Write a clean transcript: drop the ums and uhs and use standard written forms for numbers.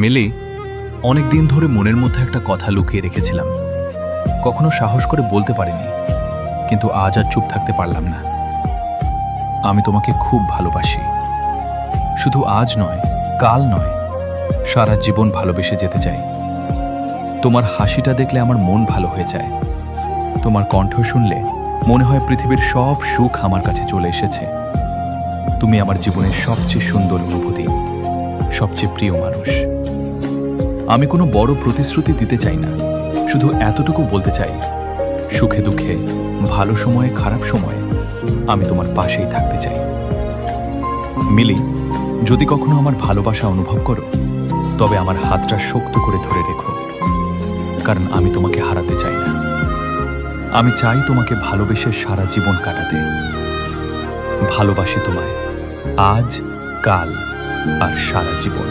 মিলি, অনেক দিন ধরে মনের মধ্যে একটা কথা লুকিয়ে রেখেছিলাম। কখনো সাহস করে বলতে পারিনি, কিন্তু আজ আর চুপ থাকতে পারলাম না। আমি তোমাকে খুব ভালোবাসি। শুধু আজ নয়, কাল নয়, সারা জীবন ভালোবেসে যেতে চাই। তোমার হাসিটা দেখলে আমার মন ভালো হয়ে যায়। তোমার কণ্ঠ শুনলে মনে হয় পৃথিবীর সব সুখ আমার কাছে চলে এসেছে। তুমি আমার জীবনের সবচেয়ে সুন্দর অনুভূতি, সবচেয়ে প্রিয় মানুষ। আমি কোনো বড় প্রতিশ্রুতি দিতে চাই না, শুধু এতটুকু বলতে চাই, সুখে দুঃখে, ভালো সময়ে খারাপ সময়ে আমি তোমার পাশেই থাকতে চাই। মিলি, যদি কখনো আমার ভালোবাসা অনুভব করো, তবে আমার হাতটা শক্ত করে ধরে রেখো, কারণ আমি তোমাকে হারাতে চাই না। আমি চাই তোমাকে ভালোবেসে সারা জীবন কাটাতে। ভালোবাসি তোমায়, আজ, কাল আর সারা জীবন।